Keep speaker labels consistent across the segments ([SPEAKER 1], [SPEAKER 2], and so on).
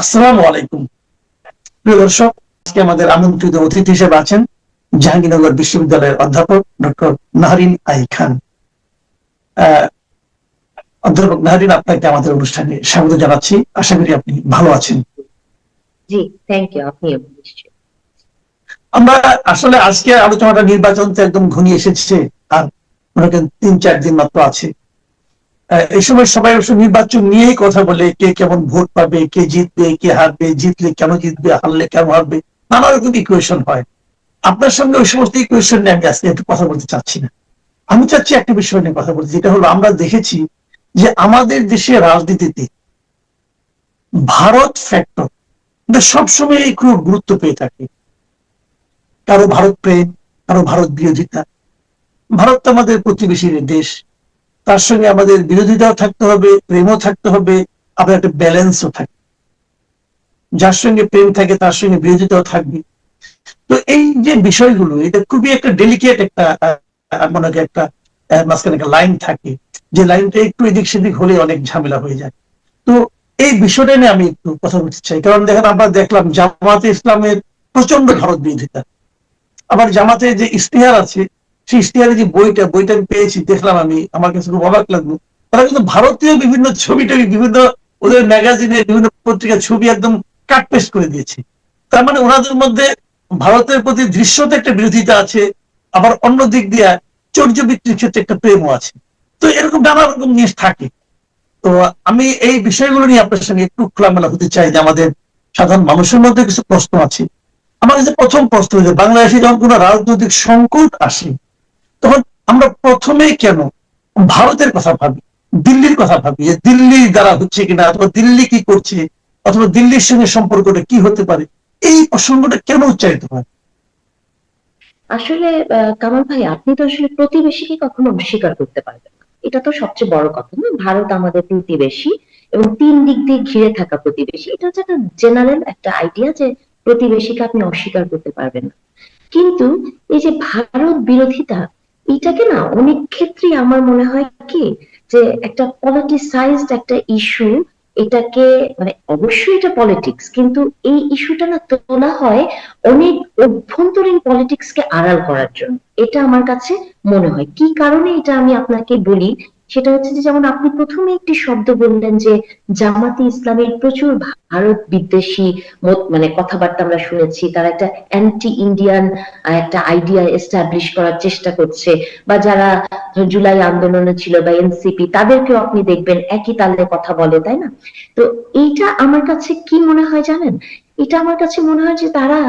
[SPEAKER 1] আসসালামু আলাইকুম। প্রিয় দর্শক, আজকে আমাদের আমন্ত্রিত অতিথি হিসেবে আছেন জাহাঙ্গীরনগর বিশ্ববিদ্যালয়ের অধ্যাপক ডক্টর নাহরিন আই খান। অধ্যাপক নাহরিন, আপনাকে আমাদের অনুষ্ঠানে স্বাগত জানাচ্ছি। আশা করি আপনি ভালো আছেন।
[SPEAKER 2] জি, থ্যাংক ইউ। আপনিও নিশ্চয়ই।
[SPEAKER 1] আমরা আসলে আজকে আলোচনাটা নির্বাচন তো একদম ঘনিয়ে এসেছে, আর মনে করেন ৩-৪ দিন মাত্র আছে। এই সময় সবাই অবশ্য নির্বাচন নিয়েই কথা বলে, কে কেমন ভোট পাবে, কে জিতবে, কে হারবে, জিতলে কেন জিতবে, হারলে কেন হারবে, নানা রকম ইকুয়েশন হয়। আপনার সঙ্গে ওই সমস্ত ইকুয়েশন নিয়ে আমি আজকে একটু কথা বলতে চাচ্ছি না। আমি চাচ্ছি একটা বিষয় নিয়ে কথা বলতে, যেটা হলো আমরা দেখেছি যে আমাদের দেশের রাজনীতিতে ভারত ফ্যাক্টর সবসময় খুব গুরুত্ব পেয়ে থাকে। কারো ভারত প্রেম, কারো ভারত বিরোধিতা। ভারত তো আমাদের প্রতিবেশী দেশ, তার সঙ্গে আমাদের বিরোধিতাও থাকতে হবে, প্রেমও থাকতে হবে, আবার একটা ব্যালেন্সও থাকবে। যার সঙ্গে প্রেম থাকে তার সঙ্গে বিরোধিতাও থাকবে। তো এই যে বিষয়গুলো, এটা খুবই একটা ডেলিকেট একটা মনে হয় একটা মাঝখানে একটা লাইন থাকে, যে লাইনটা একটু এদিক সেদিক হলে অনেক ঝামেলা হয়ে যায়। তো এই বিষয়টা নিয়ে আমি একটু কথা বলতে চাই। কারণ দেখেন, আমরা দেখলাম জামাতে ইসলামের প্রচন্ড ভারত বিরোধিতা। আবার জামাতে যে ইশতেহার আছে, সেই ইশতেহারে যে বইটা আমি পেয়েছি, দেখলাম, আমি আমার কাছে খুব অবাক লাগলো। তারা কিন্তু ভারতীয় বিভিন্ন ছবি টবি, বিভিন্ন ওদের ম্যাগাজিনে, বিভিন্ন পত্রিকার ছবি একদম কাট পেস্ট করে দিয়েছে। তার মানে ওনাদের মধ্যে ভারতের প্রতি দৃশ্যত একটা বিরোধিতা আছে, আবার অন্য দিক দিয়ে চর্যবৃত্তির ক্ষেত্রে একটা প্রেমও আছে। তো এরকম নানা রকম জিনিস থাকে। তো আমি এই বিষয়গুলো নিয়ে আপনার সঙ্গে একটু খোলামেলা হতে চাই, যে আমাদের সাধারণ মানুষের মধ্যে কিছু প্রশ্ন আছে। আমার কাছে প্রথম প্রশ্ন, যে বাংলাদেশে যখন কোনো রাজনৈতিক সংকট আসে, তখন আমরা প্রথমেই কেন ভারতের কথা ভাবি, দিল্লির কথা ভাবি, যে দিল্লির দ্বারা হচ্ছে কিনা, অথবা দিল্লি কি করছে, অথবা দিল্লির সঙ্গে সম্পর্কটা কি হতে পারে, এই প্রসঙ্গটা কেন উচ্চারিত হয়?
[SPEAKER 2] আসলে কামাল ভাই, আপনি তো আসলে প্রতিবেশীকে কখনো অস্বীকার করতে পারবেন না। এটা তো সবচেয়ে বড় কথা না? ভারত আমাদের প্রতিবেশী এবং ৩ দিক দিয়ে ঘিরে থাকা প্রতিবেশী। এটা হচ্ছে একটা জেনারেল একটা আইডিয়া যে প্রতিবেশীকে আপনি অস্বীকার করতে পারবেন না। কিন্তু এই যে ভারত বিরোধিতা, এটাকে না অনেক ক্ষেত্রেই আমার মনে হয় কি, যে একটা পলিটিসাইজড একটা ইস্যু। এটাকে মানে অবশ্যই এটা পলিটিক্স, কিন্তু এই ইস্যুটা না তোলা হয় অনেক অভ্যন্তরীণ পলিটিক্স কে আড়াল করার জন্য। এটা আমার কাছে মনে হয়। কি কারণে এটা আমি আপনাকে বলি, সেটা হচ্ছে যে যেমন আপনি প্রথমে একটি শব্দ বললেন যে জামাতে ইসলামের প্রচুর ভারত বিদ্বেষী মানে কথাবার্তা আমরা শুনেছি। তারা একটা অ্যান্টি ইন্ডিয়ান একটা আইডিয়া এস্টাবলিশ করার চেষ্টা করছে, বা যারা জুলাই আন্দোলনে ছিল বা এনসিপি, তাদেরকেও আপনি দেখবেন একই তালে কথা বলে, তাই না? তো এইটা আমার কাছে কি মনে হয় জানেন, এটা আমার কাছে মনে হয় যে তারা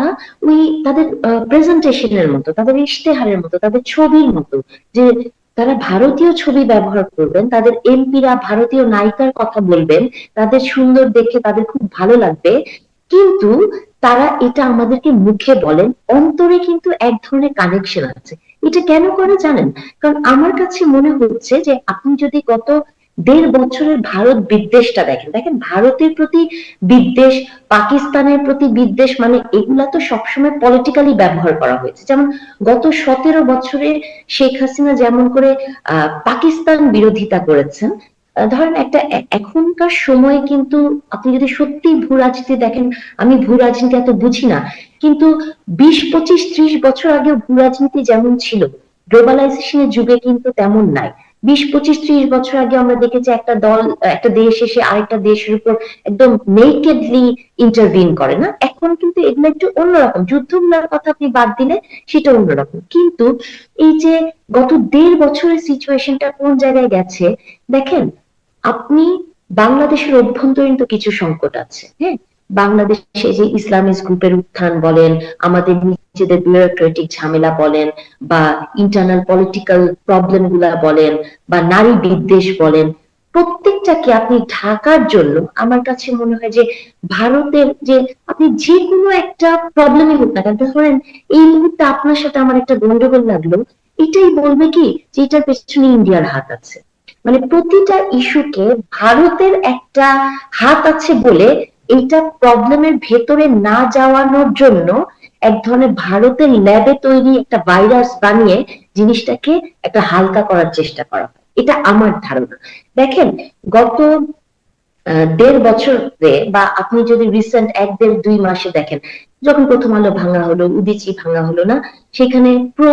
[SPEAKER 2] ওই তাদের প্রেজেন্টেশনের মতো, তাদের ইশতেহারের মতো, তাদের ছবির মতো, যে তারা ভারতীয় ছবি ব্যবহার করবেন, তাদের এমপিরা ভারতীয় নায়িকার কথা বলবেন, তাদের সুন্দর দেখে তাদের খুব ভালো লাগবে। কিন্তু তারা এটা আমাদেরকে মুখে বলেন, অন্তরে কিন্তু এক ধরনের কানেকশন আছে। এটা কেন করে জানেন? কারণ আমার কাছে মনে হচ্ছে যে আপনি যদি গত ১.৫ বছরের ভারত বিদ্বেষটা দেখেন, ভারতের প্রতি বিদ্বেষ, পাকিস্তানের প্রতি বিদ্বেষ, মানে এগুলা তো সবসময় পলিটিক্যালি ব্যবহার করা হয়েছে। যেমন গত ১৭ বছরে শেখ হাসিনা যেমন করে পাকিস্তান বিরোধিতা করেছেন। ধরেন একটা এখনকার সময়ে কিন্তু আপনি যদি সত্যি ভূ রাজনীতি দেখেন, আমি ভূ রাজনীতি এত বুঝি না, কিন্তু ২০, ২৫, ৩০ বছর আগে ভূ রাজনীতি যেমন ছিল, গ্লোবালাইজেশনের যুগে কিন্তু তেমন নাই। ২০, ২৫, ৩০ বছর আগে আমরা দেখেছি একটা দল, একটা দেশ এসে আরেকটা দেশের উপর একদম নেকেডলি ইন্টারভিন করে না। এখন কিন্তু এগুলো একটু অন্যরকম, যুদ্ধগুলোর কথা আপনি বাদ দিলে সেটা অন্যরকম। কিন্তু এই যে গত ১.৫ বছরের সিচুয়েশনটা কোন জায়গায় গেছে দেখেন আপনি। বাংলাদেশের অভ্যন্তরীণ তো কিছু সংকট আছে, হ্যাঁ। বাংলাদেশে যে ইসলামিস্ট গ্রুপের উত্থান বলেন, আমাদের নিজেদের বিউরোক্রেটিক ঝামেলা বলেন, বা ইন্টারনাল পলিটিক্যাল প্রবলেম গুলা বলেন, বা নারী বিদ্বেষ বলেন, প্রত্যেকটাকে আপনি ঢাকার জন্য আমার কাছে মনে হয় যে ভারতের যে আপনি যে কোনো একটা প্রবলেমই হোক না কেন, ধরেন এই মুহূর্তে আপনার সাথে আমার একটা গন্ডগোল লাগলো, এটাই বলবে কি যে এটার পেছনে ইন্ডিয়ার হাত আছে। মানে প্রতিটা ইস্যুকে ভারতের একটা হাত আছে বলে এইটা প্রবলেমের ভেতরে না যাওয়ানোর জন্য এক ধরনের ভারতের ল্যাবে তৈরি একটা ভাইরাস বানিয়ে জিনিসটাকে একটা হালকা করার চেষ্টা করা হয়। এটা আমার ধারণা। দেখেন গত দেড় বছরে বা আপনি যদি রিসেন্ট 1-1.5-2 মাসে দেখেন, যখন প্রথম আলো ভাঙা হলো, উদীচী ভাঙা হলো না, সেখানে প্রো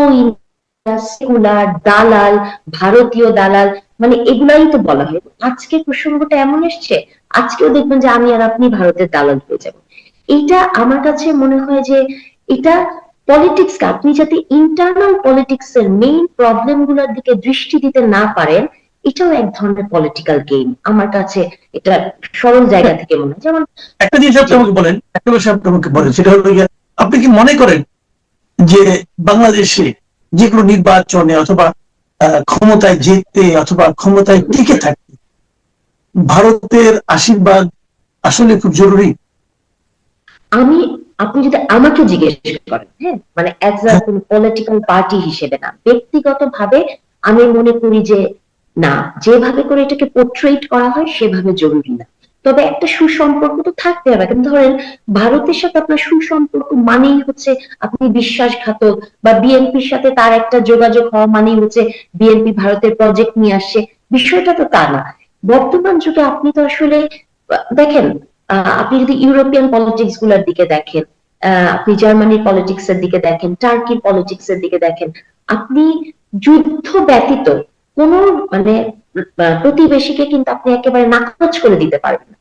[SPEAKER 2] সেকুলার দালাল, ভারতীয় দালাল, মানে এগুলাই তো বলা হয়। আজকে প্রসঙ্গটা এমন এসছে, আজকেও দেখবেন যে আমি আর আপনি ভারতের দালাল হয়ে যাব। এটা আমার কাছে মনে হয় যে এটা পলিটিক্স, আপনি যাতে ইন্টারনাল পলিটিক্স এর মেইন প্রবলেম গুলোর দিকে দৃষ্টি দিতে না পারেন, এটাও এক ধরনের পলিটিক্যাল গেম আমার কাছে। এটা সরল জায়গা থেকে মনে হয়। যেমন
[SPEAKER 1] একটা জিনিস আপনি আমাকে বলেন, একটা বিষয় আপনি আমাকে বলেন, সেটা হলো গিয়ে, আপনি কি মনে করেন যে বাংলাদেশে যে কোনো নির্বাচনে অথবা ক্ষমতায় যেতে অথবা ক্ষমতায় টিকে থাকতে ভারতের আশীর্বাদ আসলে খুব জরুরি?
[SPEAKER 2] আমি, আপনি যদি আমাকে জিজ্ঞেস করেন, হ্যাঁ, মানে অ্যাজ আ কোন পলিটিক্যাল পার্টি হিসেবে না, ব্যক্তিগতভাবে আমি মনে করি যে না, যেভাবে করে এটাকে পোর্ট্রেট করা হয় সেভাবে জরুরি না। তবে একটা সুসম্পর্ক তো থাকতে হবে। কিন্তু ধরেন ভারতের সাথে আপনার সুসম্পর্ক মানেই হচ্ছে আপনি বিশ্বাসঘাতক, বা বিএনপির সাথে তার একটা যোগাযোগ হওয়া মানেই হচ্ছে বিএনপি ভারতের প্রজেক্ট নিয়ে আসছে। বিষয়টা তো তা না। বর্তমান যুগে আপনি তো আসলে দেখেন, আপনি যদি ইউরোপিয়ান পলিটিক্স গুলোর দিকে দেখেন, আপনি জার্মানির পলিটিক্স এর দিকে দেখেন, টার্কির পলিটিক্স এর দিকে দেখেন, আপনি যুদ্ধ ব্যতীত কোন মানে প্রতিবেশীকে কিন্তু আপনি একেবারে নাকচ করে দিতে পারবেন না।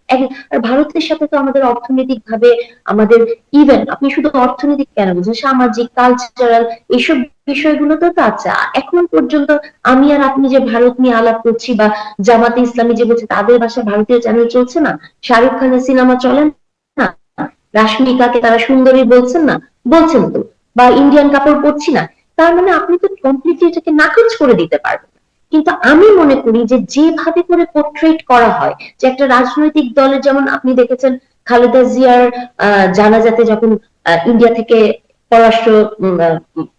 [SPEAKER 2] আর ভারতের সাথে তো আমাদের অর্থনৈতিক ভাবে, আমাদের ইভেন আপনি শুধু অর্থনৈতিক কেন বুঝছেন, সামাজিক, কালচারাল, এইসব বিষয়গুলো তো আছে। এখন পর্যন্ত আমি আর আপনি যে ভারত নিয়ে আলাপ করছি, বা জামাতে ইসলামী যে বলছে তাদের বাসায় ভারতীয় চ্যানেল চলছে না, শাহরুখ খানের সিনেমা চলেন না, রাশমিকাকে তারা সুন্দরী বলছেন না, বলছেন তো, বা ইন্ডিয়ান কাপড় পরছি না, তার মানে আপনি তো কমপ্লিটলি এটাকে নাকচ করে দিতে পারবেন। কিন্তু আমি মনে করি যে যেভাবে করে পোর্ট্রেট করা হয়, যে একটা রাজনৈতিক দলের, যেমন আপনি দেখেছেন খালেদা জিয়ার জানাজাতে যখন ইন্ডিয়া থেকে পররাষ্ট্র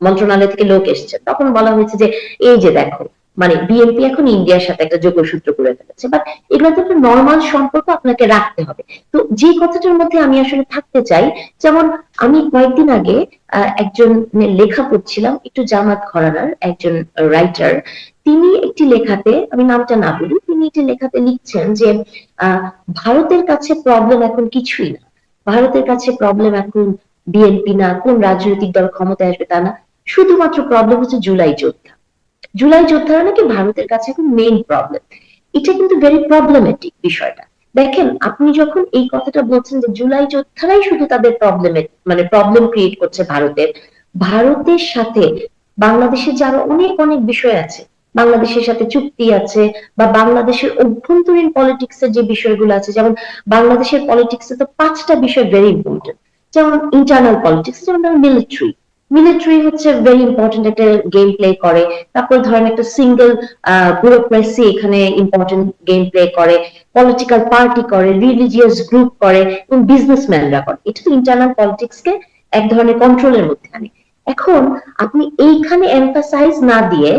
[SPEAKER 2] মন্ত্রণালয় থেকে লোক এসছে, তখন বলা হয়েছে যে এই যে দেখো, মানে বিএনপি এখন ইন্ডিয়ার সাথে একটা যোগসূত্র করে ফেলেছে। বাট এগুলো তো একটা নর্মাল সম্পর্ক আপনাকে রাখতে হবে। তো যে কথাটার মধ্যে আমি আসলে থাকতে চাই, যেমন আমি কয়েকদিন আগে একজন লেখা পড়ছিলাম, একটু জামাত ঘরানার একজন রাইটার, তিনি একটি লেখাতে, আমি নামটা না বলি, তিনি একটি লেখাতে লিখছেন যে আহ ভারতের কাছে প্রবলেম এখন কিছুই না। ভারতের কাছে প্রবলেম এখন বিএনপি না, কোন রাজনৈতিক দল ক্ষমতায় আসবে তা না, শুধুমাত্র প্রবলেম হচ্ছে জুলাই যোদ্ধা। জুলাই যোদ্ধারা নাকি ভারতের কাছে এখন মেইন প্রবলেম। এটা কিন্তু ভেরি প্রবলেমেটিক বিষয়টা। দেখেন, আপনি যখন এই কথাটা বলছেন যে জুলাই যোদ্ধারাই শুধু তাদের প্রবলেমের মানে প্রবলেম ক্রিয়েট করছে ভারতের, ভারতের সাথে বাংলাদেশের যে আরো অনেক অনেক বিষয় আছে, বাংলাদেশের সাথে চুক্তি আছে, বা বাংলাদেশের অভ্যন্তরীণ পলিটিক্স এর যে বিষয়গুলো আছে, যেমন বাংলাদেশের পলিটিক্স এ তো 5টা বিষয় ভেরি ইম্পর্টেন্ট। যেমন ইন্টারনাল পলিটিক্স, যেমন মিলিটারি, মিলিটারি হচ্ছে ভেরি ইম্পর্টেন্ট একটা গেম প্লে করে। তারপর ধরেন একটা সিঙ্গেল ব্যুরোক্রেসি এখানে ইম্পর্টেন্ট গেম প্লে করে, পলিটিক্যাল পার্টি করে, রিলিজিয়াস গ্রুপ করে, এবং বিজনেসম্যানরা করে। এটা তো ইন্টারনাল পলিটিক্স কে এক ধরনের কন্ট্রোলের মধ্যে আনে। এখন আপনি এইখানে এমফাসাইজ না দিয়ে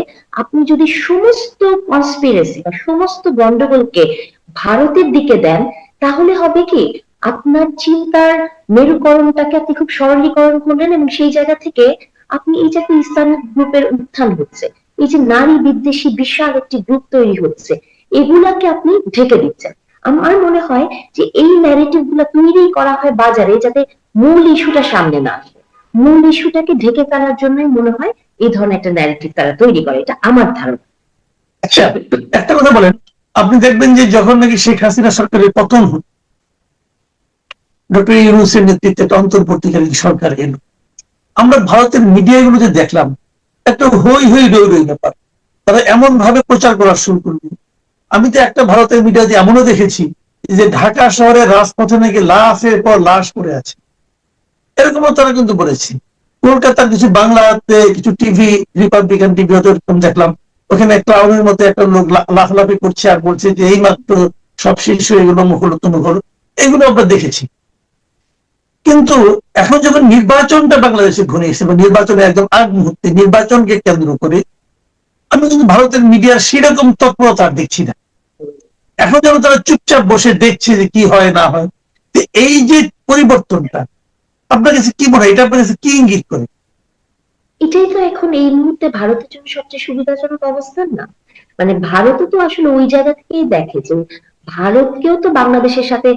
[SPEAKER 2] আপনি যদি সমস্ত কনস্পিরেসি বা সমস্ত গন্ডগোলকে ভারতের দিকে দেন, তাহলে হবে কি, আপনার চিন্তার মেরুকরণটাকে আপনি খুব সরলীকরণ করলেন, এবং সেই জায়গা থেকে আপনি এই যে একটা ইসলামিক গ্রুপের উত্থান হচ্ছে, এই যে নারী বিদ্বেষী বিশাল একটি গ্রুপ তৈরি হচ্ছে, এগুলাকে আপনি ঢেকে দিচ্ছেন। আমার মনে হয় যে এই ন্যারেটিভ গুলা তৈরি করা হয় বাজারে, যাতে মূল ইস্যুটা সামনে না আসে। মূল ইস্যুটাকে ঢেকে ফেলার জন্যই মনে হয় এই ধরনের একটা ন্যারেটিভ তারা তৈরি করে, এটা আমার ধারণা।
[SPEAKER 1] আচ্ছা, একটা কথা বলেন, আপনি দেখবেন যে যখন নাকি শেখ হাসিনা সরকারের পতন হল, ডক্টর ইউনূসের নেতৃত্বে একটা অন্তর্বর্তীকালীন সরকার এলো, আমরা ভারতের মিডিয়াগুলোতে দেখলাম একটা হই হই রই রই ব্যাপার। তারা এমন ভাবে প্রচার করা শুরু করলো, আমি তো একটা ভারতের মিডিয়াতে এমনও দেখেছি যে ঢাকা শহরের রাজপথে নাকি লাশের পর লাশ পড়ে আছে, এরকমও তারা কিন্তু বলেছে। কলকাতার কিছু বাংলাতে কিছু টিভি, রিপাবলিকান টিভি এরকম দেখলাম, ওখানে ক্লাউনের মতো একটা লোক লাফলাফি করছে আর বলছে যে এই মাত্র সব শেষ হয়ে গেল, মুখ হলো তমুক হলো, এগুলো আমরা দেখেছি। কিন্তু এখন যখন নির্বাচনটা বাংলাদেশে ঘনিয়েছে বা নির্বাচনের একদম আগ মুহূর্তে নির্বাচনকে কেন্দ্র করে আমি কিন্তু ভারতের মিডিয়ার সেরকম তৎপরতা আর দেখছি না। এখন যেন তারা চুপচাপ বসে দেখছে যে কি হয় না হয়। এই যে পরিবর্তনটা, আপনার কাছে কি মনে হয়, এটা আপনার কাছে কি ইঙ্গিত করে?
[SPEAKER 2] এটাই তো এখন এই মুহূর্তে ভারতের জন্য সবচেয়ে সুবিধাজনক অবস্থান না। মানে ভারতও তো আসলে ওই জায়গা থেকেই দেখে যে ভারতকেও তো বাংলাদেশের সাথে,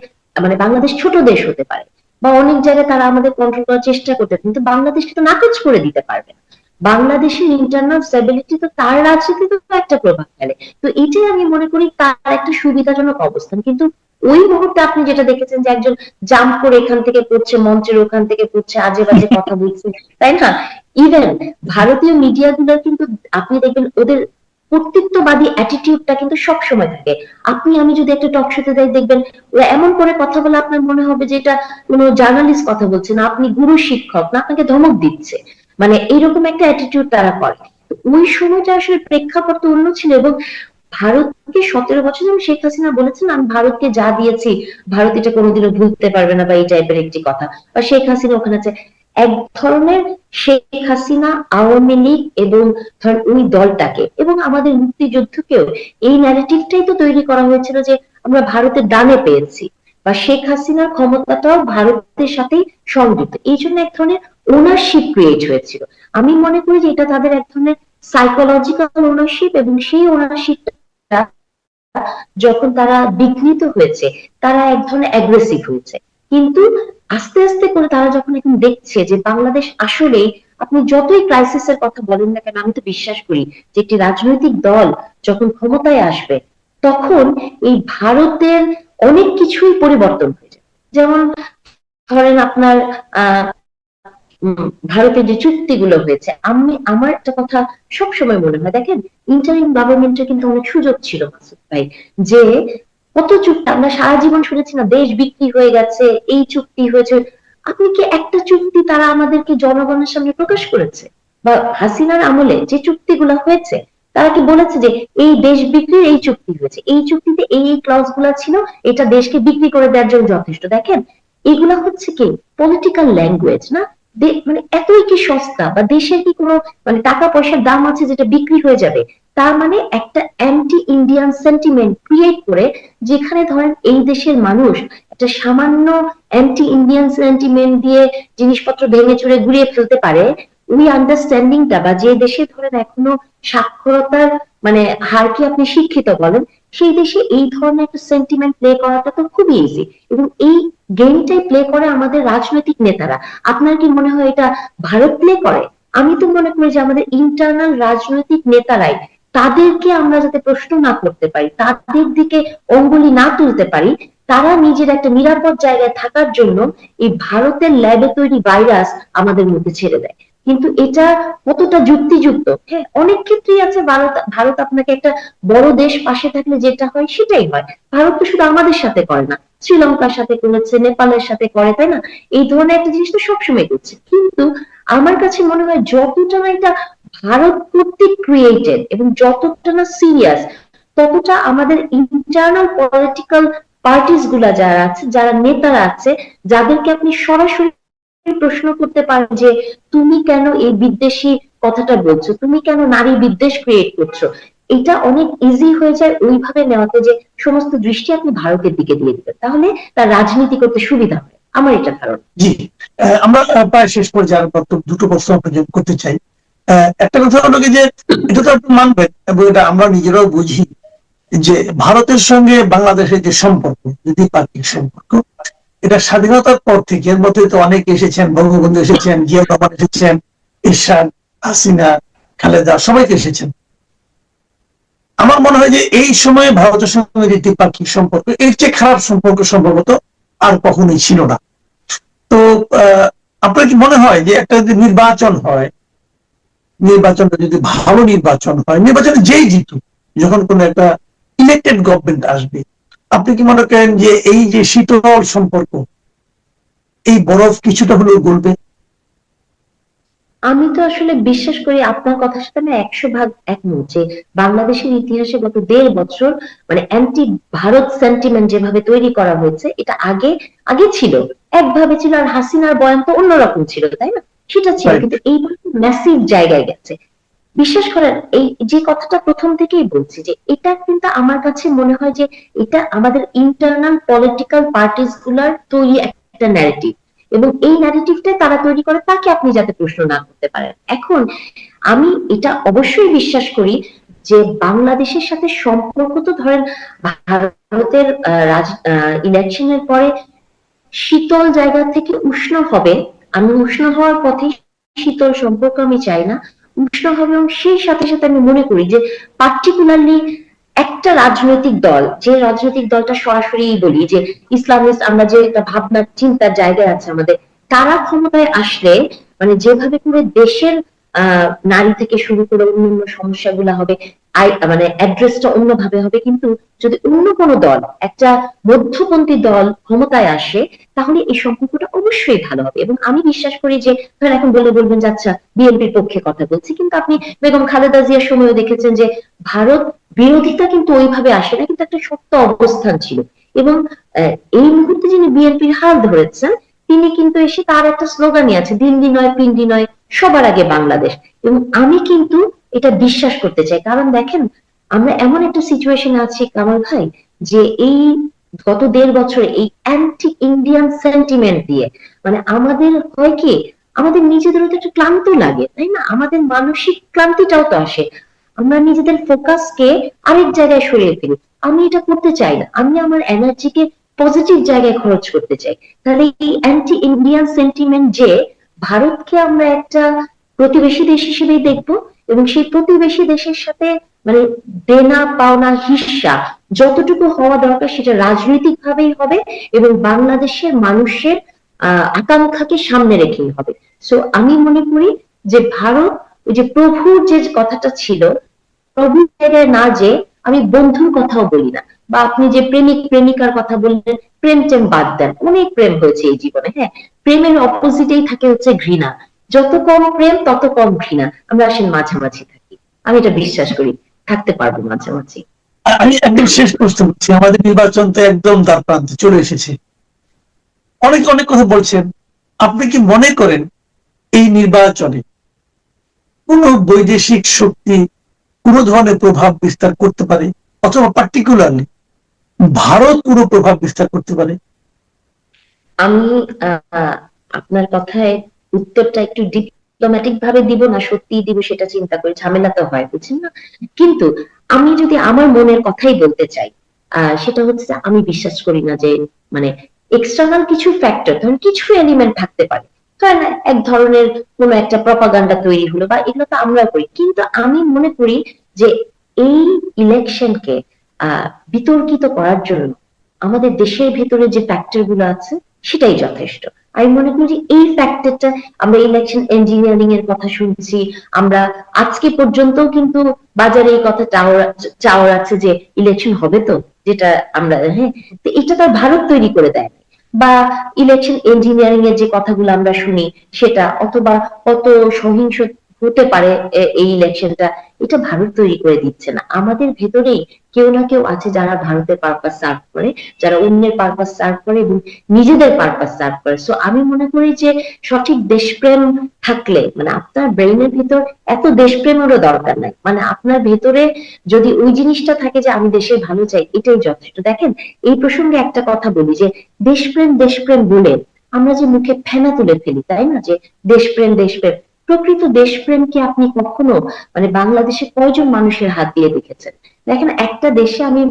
[SPEAKER 2] মানে বাংলাদেশ ছোট দেশ হতে পারে বা অনেক জায়গায় তারা আমাদের কন্ট্রোল করার চেষ্টা করতে, কিন্তু বাংলাদেশকে তো নাকচ করে দিতে পারবে না। বাংলাদেশের ইন্টারনাল স্টেবিলিটি তো তার রাজনীতিতে তো একটা প্রভাব ফেলে। তো এটাই আমি মনে করি তার একটা সুবিধাজনক অবস্থান। কিন্তু ওই মুহূর্তে আপনি যেটা দেখেছেন যে একজন জাম্প করে এখান থেকে পড়ছে, মঞ্চের ওখান থেকে পড়ছে, আজে বাজে কথা বলছে, তাই না? ইভেন ভারতীয় মিডিয়া গুলোর কিন্তু আপনি দেখবেন ওদের কর্তৃত্ববাদী অ্যাটিটিউডটা কিন্তু সব সময় থাকে। আপনি আমি যদি একটা টক শোতে যাই, দেখবেন ওরা এমন করে কথা বলে আপনার মনে হবে যে এটা কোনো জার্নালিস্ট কথা বলছে না, আপনি গুরু শিক্ষক না, আপনাকে ধমক দিচ্ছে। মানে এইরকম একটা অ্যাটিটিউড তারা করে। তো ওই সময়টা আসলে প্রেক্ষাপট তো অন্য ছিল। এবং ভারতকে 17 বছর, যেমন শেখ হাসিনা বলেছেন আমি ভারতকে যা দিয়েছি ভারত এটা কোনোদিনও ভুলতে পারবে না, বা এই টাইপের একটি কথা। বা শেখ হাসিনা ওখানে আছে এক ধরনের, শেখ হাসিনা, আওয়ামী লীগ এবং ধরেন ওই দলটাকে এবং আমাদের মুক্তিযুদ্ধকেও এই ন্যারেটিভটাই তো তৈরি করা হয়েছিল যে আমরা ভারতের ডানে পেয়েছি, বা শেখ হাসিনার ক্ষমতাটাও ভারতের সাথেই সংযুক্ত। এই জন্য এক ধরনের ওনারশিপ ক্রিয়েট হয়েছিল। আমি মনে করি যে এটা তাদের এক ধরনের সাইকোলজিক্যাল ওনারশিপ, এবং সেই ওনারশিপটা যখন তারা বিঘ্নিত হয়েছে, তারা এক ধরনের অ্যাগ্রেসিভ হয়েছে। কিন্তু আস্তে আস্তে করে তারা যখন এখন দেখছে যে বাংলাদেশ আসলেই, আপনি যতই ক্রাইসিসের কথা বলেন না কেন, আমি তো বিশ্বাস করি যে একটি রাজনৈতিক দল যখন ক্ষমতায় আসবে তখন এই ভারতের অনেক কিছুই পরিবর্তন হয়ে যায়। যেমন ধরেন আপনার আহ ভারতের যে চুক্তিগুলো হয়েছে, আমি আমার একটা কথা সব সময় মনে হয়, দেখেন ইন্টারিম গভর্নমেন্টের কিন্তু অনেক সুযোগ ছিল মাসুদ ভাই, যে কত চুক্তি আমরা সারা জীবন শুনেছি না, দেশ বিক্রি হয়ে গেছে, এই চুক্তি হয়েছে। আপনি কি একটা চুক্তি তারা আমাদেরকে জনগণের সামনে প্রকাশ করেছে? বা হাসিনার আমলে যে চুক্তিগুলো হয়েছে, তারা কি বলেছে যে এই দেশ বিক্রির এই চুক্তি হয়েছে, এই চুক্তিতে এই এই ক্লজ গুলা ছিল, এটা দেশকে বিক্রি করে দেওয়ার জন্য যথেষ্ট? দেখেন এগুলা হচ্ছে কি পলিটিক্যাল ল্যাঙ্গুয়েজ না? মানে এতই কি সস্তা, বা দেশের কি কোনো মানে টাকা পয়সার দাম আছে যেটা বিক্রি হয়ে যাবে? তার মানে একটা অ্যান্টি ইন্ডিয়ান সেন্টিমেন্ট ক্রিয়েট করে, যেখানে ধরেন এই দেশের মানুষ একটা সামান্য অ্যান্টি ইন্ডিয়ান সেন্টিমেন্ট দিয়ে জিনিসপত্র ভেঙে চুরে গুড়িয়ে ফেলতে পারে। ওই আন্ডারস্ট্যান্ডিংটা, বা যে দেশে ধরেন এখনো সাক্ষরতার মানে হার কি আপনি শিক্ষিত বলেন, সেই দেশে এই ধরনের একটা সেন্টিমেন্ট প্লে করাটা তো খুবই ইজি। এবং এই গেমটাই প্লে করে আমাদের রাজনৈতিক নেতারা। আপনার কি মনে হয় এটা ভারত প্লে করে? আমি তো মনে করি যে আমাদের ইন্টারনাল রাজনৈতিক নেতারাই, তাদেরকে আমরা যাতে প্রশ্ন না করতে পারি, তাদের দিকে অঙ্গুলি না তুলতে পারি, তারা নিজের একটা নিরাপদ জায়গায় থাকার জন্য এই ভারতের ল্যাবে তৈরি ভাইরাস আমাদের মধ্যে ছেড়ে দেয়। কিন্তু এটা কতটা যুক্তিযুক্ত? হ্যাঁ, অনেক ক্ষেত্রেই আছে। ভারত ভারত আপনাকে একটা বড় দেশ পাশে থাকলে যেটা হয় সেটাই হয়। ভারত তো শুধু আমাদের সাথে করে না, শ্রীলঙ্কার সাথে করেছে, নেপালের সাথে করে, তাই না? এই ধরনের একটা জিনিস তো সবসময় করছে। কিন্তু আমার কাছে মনে হয় যতটা না এটা ভারত কর্তৃক ক্রিয়েটেড এবং যতটা না সিরিয়াস, ততটা আমাদের ইন্টারনাল পলিটিক্যাল পার্টিস গুলা যারা আছে, যারা নেতারা আছে, যাদেরকে আপনি সরাসরি প্রশ্ন করতে পারেন যে তুমি কেন এই বিদ্বেষী কথাটা বলছো, তুমি কেন নারী বিদ্বেষ ক্রিয়েট করছো, এটা অনেক ইজি হয়ে যায় ওইভাবে নেওয়াতে, যে সমস্ত দৃষ্টি আপনি ভারতের দিকে দিয়ে দিবেন, তাহলে তার রাজনীতি করতে সুবিধা হয়। আমার এটা ধারণা।
[SPEAKER 1] জি। আমরা প্রায় শেষ পর্যায়ে আর মাত্র দুটো প্রশ্ন আপনাকে করতে চাই। একটা কথা হলো কি যে এটা তো আপনি মানবেন এবং এটা আমরা নিজেরাও বুঝি যে ভারতের সঙ্গে বাংলাদেশের যে সম্পর্ক, দ্বিপাক্ষিক সম্পর্ক, এটা স্বাধীনতার পর থেকে এর মধ্যে তো অনেক এসেছেন, বঙ্গবন্ধু এসেছেন, জিয়া রহমান এসেছেন, এরশাদ, হাসিনা, খালেদা, সবাইকে এসেছেন। আমার মনে হয় যে এই সময়ে ভারতের সঙ্গে যে দ্বিপাক্ষিক সম্পর্ক, এর চেয়ে খারাপ সম্পর্ক সম্ভবত আর কখনোই ছিল না। তো আপনার কি মনে হয় যে একটা যদি নির্বাচন হয়, নির্বাচনটা যদি ভালো নির্বাচন হয়, নির্বাচনে যেই জিতুক, যখন কোন একটা ইলেক্টেড গভর্নমেন্ট আসবে, আপনি কি মনে করেন যে এই যে শীতল সম্পর্ক, এই বরফ কিছুটা হলেও গলবে?
[SPEAKER 2] আমি তো আসলে বিশ্বাস করি আপনার কথার সাথে আমি 100 ভাগ একমত, যে বাংলাদেশের ইতিহাসে গত 1.5 বছর মানে অ্যান্টি ভারত সেন্টিমেন্ট যেভাবে তৈরি করা হয়েছে, এটা আগে আগে ছিল, একভাবে ছিল, আর হাসিনার বয়ান তো অন্যরকম ছিল, তাই না? সেটা ছিল,
[SPEAKER 1] রাইট।
[SPEAKER 2] কিন্তু এইবার ম্যাসিভ জায়গায় গেছে। বিশ্বাস করেন, এই যে কথাটা প্রথম থেকেই বলছি, যে এটা কিন্তু আমার কাছে মনে হয় যে এটা আমাদের ইন্টারনাল পলিটিক্যাল পার্টিস গুলার তৈরি একটা ন্যারেটিভ, এবং এই ন্যারেটিভটা তারা তৈরি করে তাকে আপনি যাতে প্রশ্ন না করতে পারেন। এখন আমি এটা অবশ্যই বিশ্বাস করি যে বাংলাদেশের সাথে সম্পর্ক তো ধরেন ভারতের ইলেকশনের পরে শীতল জায়গা থেকে উষ্ণ হবে, আমি উষ্ণ হওয়ার পথে শীতল সম্পর্ক আমি চাই না, উষ্ণ হবে। এবং সেই সাথে সাথে আমি মনে করি যে পার্টিকুলারলি একটা রাজনৈতিক দল, যে রাজনৈতিক দলটা সরাসরি বলি যে ইসলামিস্ট, আমরা যে একটা ভাবনার চিন্তার জায়গায় আছে আমাদের, তারা ক্ষমতায় আসলে মানে যেভাবে করে দেশের নারী থেকে শুরু করে অন্যান্য সমস্যাগুলো হবে, মানে অ্যাড্রেসটা অন্যভাবে হবে। কিন্তু যদি অন্য কোনো দল, একটা মধ্যপন্থী দল ক্ষমতায় আসে, তাহলে এই সম্পর্কটা অবশ্যই ভালো হবে। এবং আমি বিশ্বাস করি যে ধরেন এখন বলবেন যে আচ্ছা বিএনপির পক্ষে কথা বলছি, কিন্তু আপনি বেগম খালেদা জিয়ার সময়ও দেখেছেন যে ভারত বিরোধিতা কিন্তু ওইভাবে আসে না, কিন্তু একটা শক্ত অবস্থান ছিল। এবং এই মুহূর্তে যিনি বিএনপির হাল ধরেছেন, তিনি কিন্তু এসে তার একটা স্লোগানই আছে, দিল্লি নয় পিন্ডি নয়, সবার আগে বাংলাদেশ। এবং আমি কিন্তু এটা বিশ্বাস করতে চাই, কারণ দেখেন আমরা এমন একটা সিচুয়েশনে আছি কামাল ভাই, যে এই গত 1.5 বছরে এই অ্যান্টি ইন্ডিয়ান সেন্টিমেন্ট দিয়ে মানে আমাদের হয় কি, আমাদের নিজেদেরও তো একটু ক্লান্ত লাগে, তাই না? আমাদের মানসিক ক্লান্তিটাও তো আসে, আমরা নিজেদের ফোকাসকে আরেক জায়গায় সরিয়ে ফেলি। আমি এটা করতে চাই না, আমি আমার এনার্জিকে পজিটিভ জায়গায় খরচ করতে চাই। তাহলে এই অ্যান্টি ইন্ডিয়ান সেন্টিমেন্ট যে ভারতকে আমরা একটা প্রতিবেশী দেশ হিসেবেই দেখবো, এবং সেই প্রতিবেশী দেশের সাথে মানে দেনা পাওনা হিস্সা যতটুকু হওয়া দরকার সেটা রাজনৈতিক ভাবেই হবে, এবং বাংলাদেশের মানুষের আকাঙ্ক্ষাকে সামনে রেখেই হবে। সো আমি মনে করি যে ভারত ওই যে প্রভুর যে কথাটা ছিল, প্রভুর জায়গায় না যে আমি বন্ধুর কথাও বলি না, বা আপনি যে প্রেমিক প্রেমিকার কথা বললেন, প্রেম টেম বাদ দেন, অনেক প্রেম হয়েছে এই জীবনে, হ্যাঁ, প্রেমের অপোজিটেই থাকে হচ্ছে ঘৃণা। যত কম প্রেম তত কম ঘৃণা, আমরা আসেন মাঝামাঝি থাকি, আমি এটা বিশ্বাস করি, থাকতে পারবো মাঝামাঝি।
[SPEAKER 1] আমি একদম শেষ প্রশ্ন করছি, আমাদের নির্বাচন তো একদম দ্বার প্রান্তে চলে এসেছে, অনেক অনেক কথা বলছেন। আপনি কি মনে করেন এই নির্বাচনে কোন বৈদেশিক শক্তি কোন ধরনের প্রভাব বিস্তার করতে পারে, অথবা পার্টিকুলারলি ভারত পুরো প্রভাব বিস্তার করতে পারে?
[SPEAKER 2] আমি আপনার কথায় উত্তরটা একটু ডিপ্লোম্যাটিক ভাবে দিব না সত্যিই দিব সেটা চিন্তা করে, ঝামেলা তো হয় বুঝছেন না। কিন্তু আমি যদি আমার মনের কথাই বলতে চাই, সেটা হচ্ছে যে আমি বিশ্বাস করি না যে মানে এক্সটার্নাল কিছু ফ্যাক্টর, ধরুন কিছু এলিমেন্ট থাকতে পারে, ধরেন এক ধরনের কোনো একটা প্রপাগান্ডা তৈরি হলো, বা এগুলো তো আমরা করি, কিন্তু আমি মনে করি যে এই ইলেকশনকে বিতর্কিত করার জন্য আমাদের দেশের ভিতরে যে ফ্যাক্টর গুলো আছে সেটাই যথেষ্ট। আমি মনে করি যে এই ফ্যাক্টরটা, আমরা ইলেকশন ইঞ্জিনিয়ারিং এর কথা শুনছি, আমরা আজকে পর্যন্ত কিন্তু বাজারে এই কথা চাওয়ার আছে যে ইলেকশন হবে তো, যেটা আমরা হ্যাঁ, তো এটা তো ভারত তৈরি করে দেয়, বা ইলেকশন ইঞ্জিনিয়ারিং এর যে কথাগুলো আমরা শুনি সেটা, অথবা কত সহিংস হতে পারে এই ইলেকশনটা, এটা ভারত তৈরি করে দিচ্ছে না। আমাদের ভেতরেই কেউ না কেউ আছে যারা ভারতের পারপাস সার্ভ করে, যারা অন্যের পারপাস সার্ভ করে এবং নিজেদের পারপাস সার্ভ করে। সো আমি মনে করি যে সঠিক দেশপ্রেম থাকলে, মানে আপনার ব্রেইনের ভিতর এত দেশপ্রেমেরও দরকার নাই, মানে আপনার ভেতরে যদি ওই জিনিসটা থাকে যে আমি দেশের ভালো চাই, এটাই যথেষ্ট। দেখেন এই প্রসঙ্গে একটা কথা বলি যে দেশপ্রেম দেশপ্রেম বলে আমরা যে মুখে ফেনা তুলে ফেলি, তাই না, যে দেশপ্রেম দেশপ্রেম, প্রকৃত দেশপ্রেম কি আপনি কখনো মানে বাংলাদেশে কয়জন মানুষের হাত দিয়ে দেখেছেন? দেখেন একটা দেশে আমি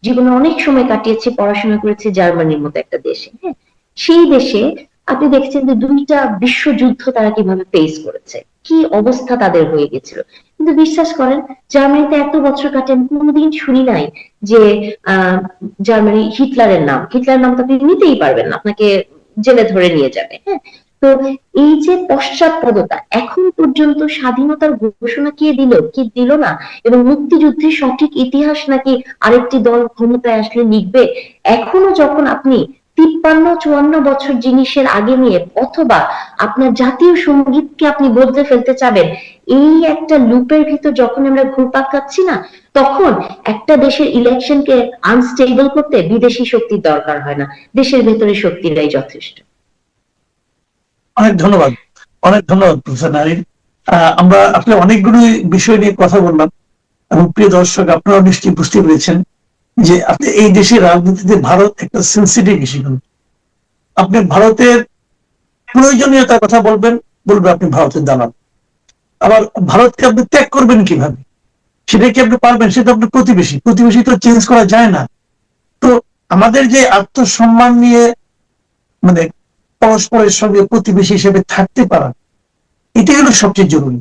[SPEAKER 2] জীবনে অনেক সময় কাটিয়েছি, পড়াশোনা করেছি জার্মানির মতো একটা দেশে, হ্যাঁ, সেই দেশে আপনি দেখছেন যে 2টা বিশ্বযুদ্ধ তারা কিভাবে ফেস করেছে, কি অবস্থা তাদের হয়ে গেছিল। কিন্তু বিশ্বাস করেন জার্মানিতে এত বছর কাটে আমি কোনোদিন শুনি নাই যে জার্মানি হিটলারের নাম, হিটলারের নাম তো আপনি নিতেই পারবেন না, আপনাকে জেলে ধরে নিয়ে যাবে, হ্যাঁ। তো এই যে পশ্চাৎপদতা, এখন পর্যন্ত স্বাধীনতার ঘোষণা কে দিল কি দিল না, এবং মুক্তিযুদ্ধের সঠিক ইতিহাস নাকি আরেকটি দল ক্ষমতায় আসলে লিখবে, এখনো যখন আপনি 53-54 বছর জিনিসের আগে নিয়ে, অথবা আপনার জাতীয় সঙ্গীতকে আপনি বদলে ফেলতে চাবেন, এই একটা লুপের ভিতর যখন আমরা ঘুরপাক খাচ্ছি না, তখন একটা দেশের ইলেকশনকে আনস্টেবল করতে বিদেশি শক্তির দরকার হয় না, দেশের ভেতরে শক্তিরাই যথেষ্ট।
[SPEAKER 1] অনেক ধন্যবাদ, অনেক ধন্যবাদ প্রফেসর নারিন। আমরা আসলে অনেকগুলো বিষয় নিয়ে কথা বললাম, এবং প্রিয় দর্শক আপনারা নিশ্চয়ই বুঝতে পেরেছেন যে আপনি এই দেশের রাজনীতিতে ভারত একটা সেন্সিটিভ ইস্যু। আপনি ভারতের প্রয়োজনীয়তার কথা বলবেন, বলবে আপনি ভারতের দালাল। আবার ভারতকে আপনি ত্যাগ করবেন কিভাবে, সেটা কি আপনি পারবেন? সেটা আপনার প্রতিবেশী, প্রতিবেশী তো চেঞ্জ করা যায় না। তো আমাদের যে আত্মসম্মান নিয়ে মানে পরস্পরের সঙ্গে প্রতিবেশী হিসেবে থাকতে পারা, এটাই হলো সবচেয়ে জরুরি।